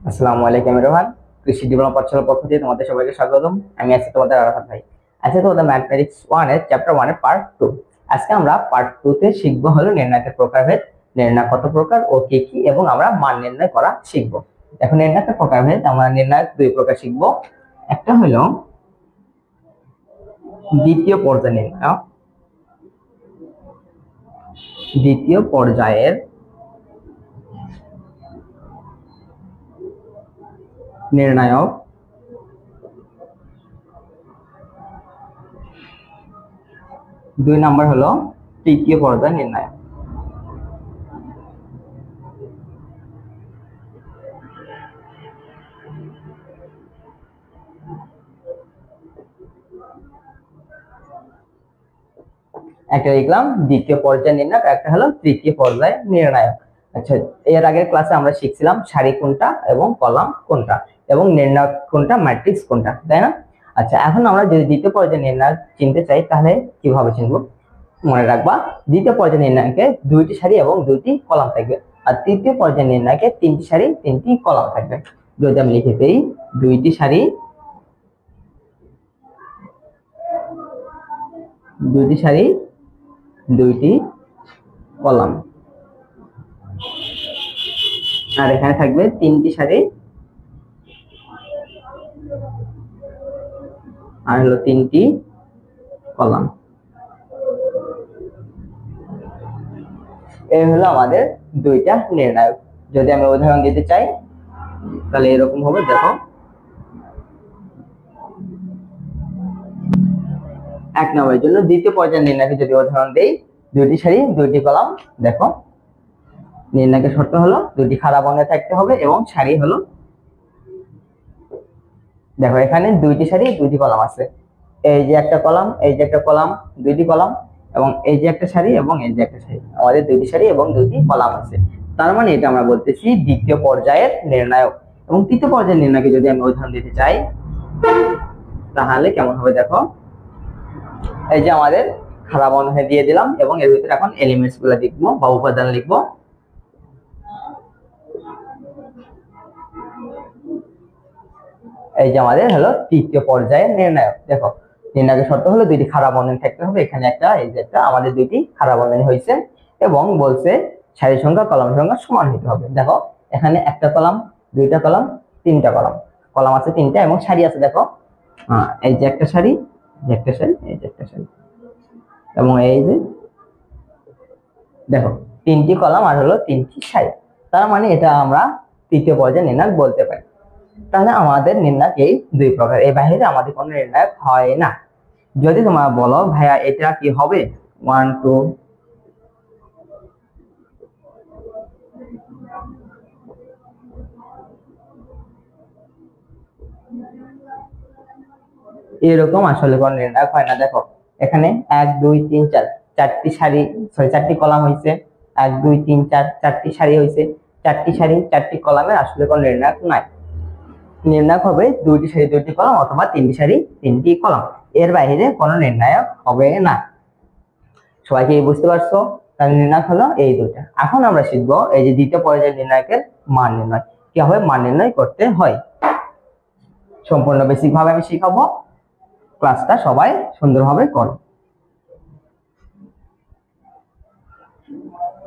আসসালামু আলাইকুম রোহান। কৃষি ডিপ্লোমা পাঠশালা পক্ষ থেকে তোমাদের সবাইকে স্বাগতম। আমি আছি তোমাদের আরাফাত ভাই। আজকে তোমাদের ম্যাথমেটিক্স 1 এর চ্যাপ্টার 1 এর পার্ট 2। আজকে আমরা পার্ট 2 তে শিখব হলো নির্ণায়কের প্রকারভেদ, নির্ণায়ক কত প্রকার ও কি কি, এবং আমরা মান নির্ণয় করা শিখব। এখন নির্ণায়কের প্রকারভেদ আমরা নির্ণায়ক দুই প্রকার শিখব। একটা হলো দ্বিতীয় পর্যায় নির্ণায়ক, দ্বিতীয় পর্যায়ের নির্ণায়ক। দুই নাম্বার হলো তৃতীয় পর্যায় নির্ণায়ক। একটা লিখলাম দ্বিতীয় পর্যায় নির্ণায়ক, একটা হলো তৃতীয় পর্যায় নির্ণায়ক। আচ্ছা, এর আগের ক্লাসে আমরা শিখছিলাম সারি কোনটা এবং কলাম কোনটা এবং নির্ণায়ক কোনটা, ম্যাট্রিক্স কোনটা, তাই না? আচ্ছা, এখন আমরা যদি দ্বিতীয় পর্যায় নির্ণায়ক চিনতে চাই তাহলে কিভাবে চিনবো? মনে রাখবা, দ্বিতীয় পর্যায় নির্ণায়কে দুইটি সারি এবং দুইটি কলাম থাকবে, আর তৃতীয় পর্যায় নির্ণায়কে তিনটি সারি তিনটি কলাম থাকবে। যদি আমি লিখে দেই দুইটি সারি দুইটি কলাম, আর এখানে থাকবে তিনটি সারি আর হলো তিনটি কলাম। এই হলো আমাদের দুইটা নির্ণায়ক। যদি আমি উদাহরণ দিতে চাই তাহলে এরকম হবে, দেখো। এক নম্বরের জন্য দ্বিতীয় পর্যায় নির্ণায়কে যদি উদাহরণ দেই, দুইটি সারি দুইটি কলাম। দেখো, নির্ণায়কের শর্ত হলো দুইটি খাড়া বর্ণে থাকতে হবে এবং সারি হলো, দেখো এখানে দুইটি সারি দুইটি কলাম আছে। এই যে একটা কলাম, এই যে একটা কলাম, দুইটি কলাম, এবং এই যে একটা সারি এবং এই যে একটা সারি, আমাদের দুইটি সারি এবং দুইটি কলাম আছে। তার মানে এটা আমরা বলতেছি দ্বিতীয় পর্যায়ের নির্ণায়ক। এবং তৃতীয় পর্যায়ের নির্ণায়কে যদি আমি উদাহরণ দিতে চাই তাহলে কেমন হবে, দেখো। এই যে আমাদের খাড়া বন্ধনী দিয়ে দিলাম এবং এর ভিতরে এখন এলিমেন্টস গুলো লিখবো বা উপাদান লিখবো। এই যে আমাদের হলো তৃতীয় পর্যায়ের নির্ণায়ক। দেখো, নির্ণায়কের শর্ত হলো দুইটি খাড়া বন্ধনী থাকতে হবে, এখানে একটা, এই যে একটা, আমাদের দুইটি খাড়া বন্ধনী হয়েছে, এবং বলছে সারি সংখ্যা কলাম সংখ্যা সমান হতে হবে। দেখো, এখানে একটা কলাম, দুইটা কলাম, তিনটা কলাম, কলাম আছে তিনটা এবং সারি আছে। দেখো, এই যে একটা সারি, যে একটা সারি, এই যে একটা সারি, এবং এই যে দেখো তিনটি কলাম আর হলো তিনটি সারি। তার মানে এটা আমরা তৃতীয় পর্যায়ে নির্ণায়ক বলতে পারি। তাহলে আমাদের নির্ণায়ক এই দুই প্রকার, এর বাইরে আমাদের কোনো নির্ণায়ক হয় না। যদি তোমরা বলো ভাইয়া এটা কি হবে 1 2, এরকম আসলে কোন নির্ণায়ক হয় না। দেখো, এখানে 1 2 3 4 চারটি সারি, সরি চারটি কলাম হয়েছে, 1 2 3 4 চারটি সারি হয়েছে, চারটি সারি চারটি কলামের আসলে কোন নির্ণায়ক নাই। নির্ণায়ক হবে দুইটি সারি দুইটি কলাম অথবা তিনটি সারি তিনটি কলাম, এর বাইরে কোনো নির্ণায়ক হবে না। সবাই কি বুঝতে পারছো? তাহলে নির্ণায়ক হলো এই দুইটা। এখন আমরা শিখবো এই যে দ্বিতীয় পর্যায়ের নির্ণায়কের মান নির্ণয় কিভাবে মান নির্ণয় করতে হয়। সম্পূর্ণ বেসিক ভাবে আমি শিখাবো, ক্লাসটা সবাই সুন্দরভাবে করো।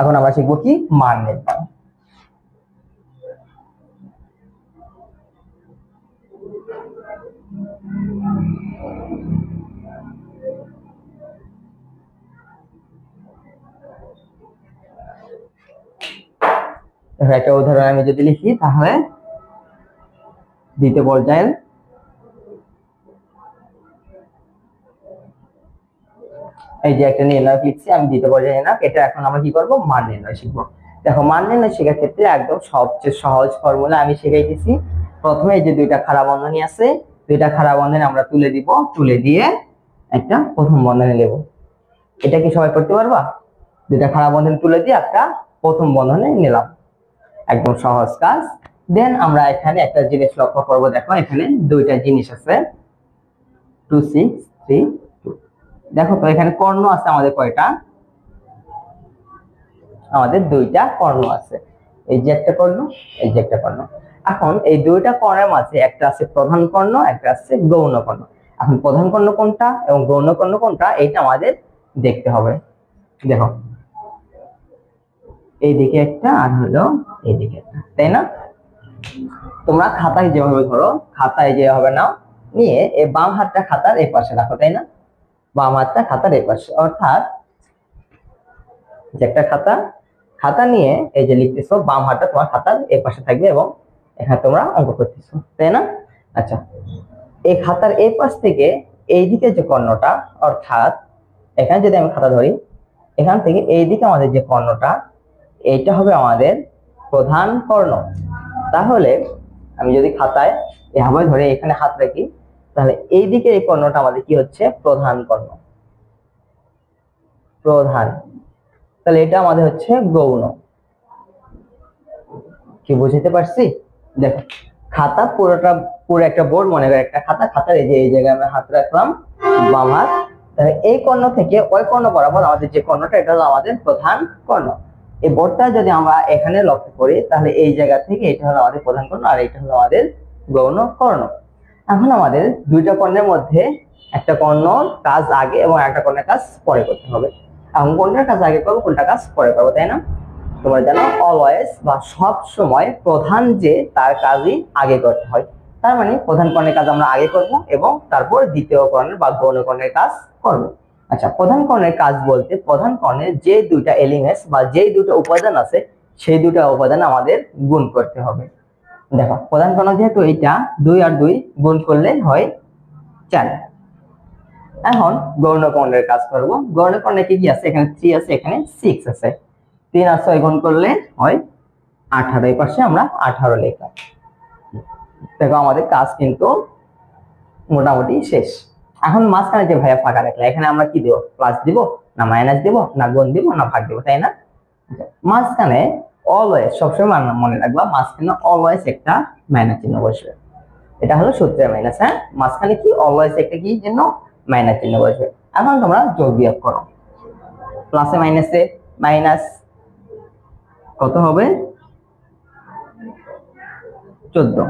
এখন আমরা শিখবো কি মান নির্ণয়। একটা উদাহরণ আমি যদি লিখি তাহলে দ্বিতীয় পর্যায়ের এই যে একটা নির্ণয় লিখছি আমি দ্বিতীয় পর্যায়ে নির্ণয়, এটা এখন আমরা কি করব, মান নির্ণয় শিখবো। দেখো, মান নির্ণয় শেখার ক্ষেত্রে একদম সবচেয়ে সহজ ফর্মুলা আমি শিখাইতেছি। প্রথমে এই যে দুইটা খাড়া বন্ধনী আছে, দুইটা খাড়া বন্ধনী আমরা তুলে দিব, তুলে দিয়ে একটা প্রথম বন্ধনী নেব। এটা কি সবাই করতে পারবা? দুইটা খাড়া বন্ধনী তুলে দিয়ে একটা প্রথম বন্ধনী নিলাম, একদম সহজ কাজ। দেন আমরা এখানে একটা জিনিস লক্ষ্য করব, দেখো এখানে দুইটা জিনিস আছে 2 6 3 2। দেখো তো এখানে কর্ণ আছে আমাদের কয়টা? আমাদের দুইটা কর্ণ আছে, এই যে একটা কর্ণ, এই যে একটা কর্ণ। এখন এই দুইটা কর্ণের মাঝে একটা আছে প্রধান কর্ণ, একটা আছে গৌণ কর্ণ। এখন প্রধান কর্ণ কোনটা এবং গৌণ কর্ণ কোনটা এইটা আমাদের দেখতে হবে। দেখো এইদিকে একটা আর হলো এইদিকে একটা, তাই না? তোমরা খাতায় যেভাবে ধরো, খাতায় যেভাবে নাও নিয়ে এই বাম হাতটা খাতার এই পাশে রাখো, তাই না? বাম হাতটা খাতার এই পাশে, অর্থাৎ যে একটা খাতা, খাতা নিয়ে এই যে লিখতেছো, বাম হাতটা তোমার খাতার এই পাশে থাকবে এবং এখানে তোমরা অঙ্ক করতেছো, তাই না? আচ্ছা, এই খাতার এই পাশ থেকে এইদিকে যে কর্ণটা, অর্থাৎ এখানে যদি আমি খাতা ধরি, এখান থেকে এইদিকে আমাদের যে কর্ণটা, এইটা হবে আমাদের প্রধান কর্ণ। তাহলে আমি যদি খাতায় এভাবে ধরে এখানে হাত রাখি, তাহলে এইদিকে এই কর্ণটা আমাদের কি হচ্ছে? প্রধান কর্ণ, প্রধান। তাহলে এটা আমাদের হচ্ছে গৌণ। কি বুঝতে পারছি? দেখো খাতা পুরোটা, পুরো একটা বোর্ড মনে করে একটা খাতা, খাতার এই যে এই জায়গায় আমি হাত রাখলাম বাম হাত, তাহলে এই কর্ণ থেকে ওই কর্ণ বরাবর আমাদের যে কর্ণটা, এটা হলো আমাদের প্রধান কর্ণ। এই বোর্ডটা যদি আমরা এখানে লক্ষ্য করি, তাহলে এই জায়গা থেকে এটা হলো আমাদের প্রধান কর্ণ আর এটা হলো আমাদের গৌণ কর্ণ। এখন আমাদের দুইটা কর্ণের মধ্যে একটা কর্ণ কাজ আগে এবং একটা কর্ণের কাজ পরে করতে হবে। এখন কোনটার কাজ আগে করবো, কোনটা কাজ পরে করবো, তাই না? তোমরা জানো অলওয়েজ বা সব সময় প্রধান যে তার কাজই আগে করতে হয়। তার মানে প্রধান কর্ণের কাজ আমরা আগে করব এবং তারপর দ্বিতীয় কর্ণের বা গৌণ কর্ণের কাজ করব। আচ্ছা, প্রধান কর্ণের কাজ বলতে প্রধান কর্ণের যে দুইটা এলিমেন্টস বা যে দুটো উপাদান আছে, সেই দুটো উপাদান আমাদের গুণ করতে হবে। দেখো প্রধান কর্ণ যেহেতু এইটা, 2 আর 2 গুণ করলে হয় 4। এখন গৌণ কর্ণের কাজ করব। গৌণ কর্ণে কি কি আছে? এখানে 3 আছে, এখানে 6 আছে। 3 আর 6 গুণ করলে হয় 18। এই পাশে আমরা 18 লিখলাম। দেখো আমাদের কাজ কিন্তু মোটামুটি শেষ। এখন মাঝখানে যে ভাইয়া ফাঁকা রাখলে, এখানে আমরা কি দিব? প্লাস দিব না মাইনাস দিব না গুণ দিব না ভাগ দিব, তাই না? মাঝখানে অলওয়েজ, সবসময় মনে রাখবা, মাঝখানে অলওয়েজ একটা মাইনাস চিহ্ন বসবে। এটা হলো সূত্রের মাইনাস। হ্যাঁ, মাঝখানে কি অলওয়েজ একটা কি চিহ্ন? মাইনাস চিহ্ন বসবে। এখন তোমরা যোগ বিয়োগ করো, প্লাসে মাইনাসে মাইনাস কত হবে? 14।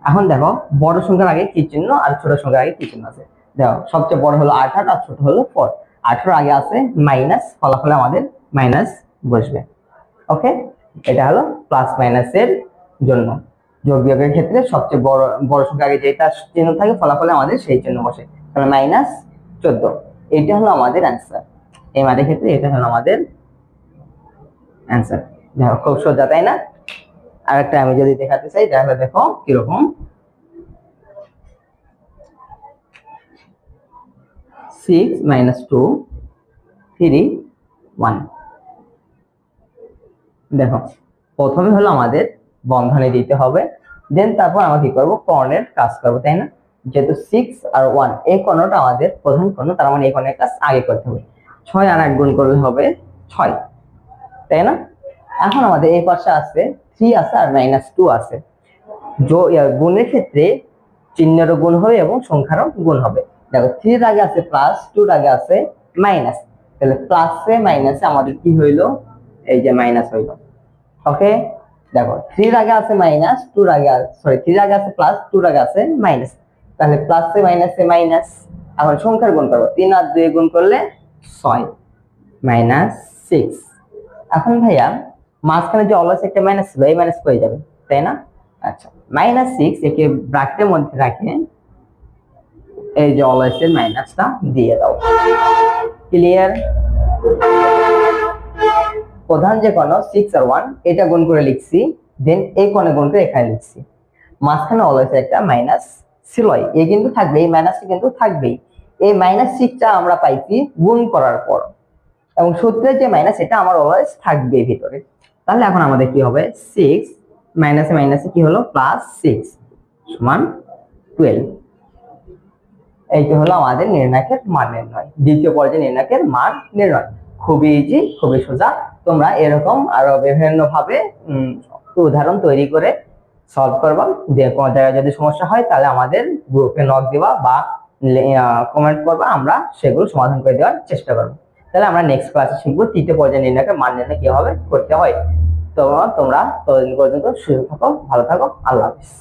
এখন দেখো বড় সংখ্যার আগে কি চিহ্ন আর ছোট সংখ্যার আগে কি চিহ্ন আছে। দেখো সবচেয়ে বড় হলো 18 আর ছোট হলো 4। 18 আগে আছে মাইনাস, ফলাফলে আমাদের মাইনাস বসবে। ওকে, এটা হলো প্লাস মাইনাসের জন্য। যোগ বিয়োগের ক্ষেত্রে সবচেয়ে বড় সংখ্যা আগে যেটা চিহ্ন থাকে, ফলাফলে আমাদের সেই চিহ্ন বসে। তাহলে মাইনাস 14, এটা হলো আমাদের অ্যান্সার। এই মানের ক্ষেত্রে এটা হলো আমাদের অ্যান্সার। দেখো খুব সোজা, তাই না? আরেকটা আমি যদি দেখাতে চাই, তাহলে দেখো কিরকম। 6 - 2 3 1। দেখো প্রথমে হলো আমাদের বন্ধনী দিতে হবে, দেন তারপর আমরা কি করবো? কর্ণের কাজ করবো, তাই না? যেহেতু 6 আর 1 এই কর্ণটা আমাদের প্রধান কর্ণ, তার মানে এই কর্ণের কাজ আগে করতে হবে। 6 আর 1 গুণ করলে হবে 6, তাই না? এখন আমাদের এই পাশে আছে 3 আছে আর -2 আছে। গুণের ক্ষেত্রে চিহ্নেরও গুণ হবে এবং সংখ্যারও গুণ হবে। দেখো 3 এর আগে আছে প্লাস, 2 এর আগে আছে মাইনাস, তাহলে প্লাসে মাইনাসে আমাদের কি হইলো? এই যে মাইনাস হইলো। ওকে, দেখো 3 এর আগে আছে মাইনাস, 2 এর আগে সরি 3 এর আগে আছে প্লাস, 2 এর আগে আছে মাইনাস, তাহলে প্লাসে মাইনাসে মাইনাস। এখন সংখ্যার গুণ করব, 3 আর 2 গুণ করলে 6 -6। এখন ভাইয়া মাঝখানে যে অলওয়েজ একটা মাইনাস ছিল, এই মাইনাস হয়ে যাবে, তাই না? আচ্ছা, -6 একে ব্র্যাকেটের মধ্যে রাখে এই যে অলওয়েজ এর মাইনাসটা দিয়ে দাও। ক্লিয়ার? প্রধান যে কোণ 6 আর 1 এটা গুণ করে লিখছি, দেন এই কোণে গুণ করে এখানে লিখছি। মাঝখানে অলওয়েজ একটা মাইনাস ছিলই, এই কিন্তু থাকবে, এই মাইনাসটা কিন্তু থাকবেই। এই -6টা আমরা পাইছি গুণ করার পর, এবং সূত্রের যে মাইনাস এটা আমার অলওয়েজ থাকবে ভিতরে। তাহলে এখন আমাদের কি হবে? 6 মাইনাসে মাইনাসে কি হলো? +6 সমান 12। এইটা হলো আমাদের নির্ণায়কের মান নির্ণয়, দ্বিতীয় পর্যায়ে নির্ণায়কের মান নির্ণয়। খুবই ইজি, খুবই সোজা। তোমরা এরকম আরো বিভিন্ন ভাবে উদাহরণ তৈরি করে সলভ করবা। যে কোনো জায়গায় যদি সমস্যা হয় তাহলে আমাদের গ্রুপে নক দিবা বা কমেন্ট করবা, আমরা সেগুলো সমাধান করে দেওয়ার চেষ্টা করবো। তাহলে আমরা নেক্সট ক্লাসে শিখবো তৃতীয় পর্যায়ে নির্ণায়কের মান নির্ণয় কিভাবে করতে হয়। তোমরা ততদিন পর্যন্ত সুস্থ থাকো, ভালো থাকো, আল্লাহ হাফিজ।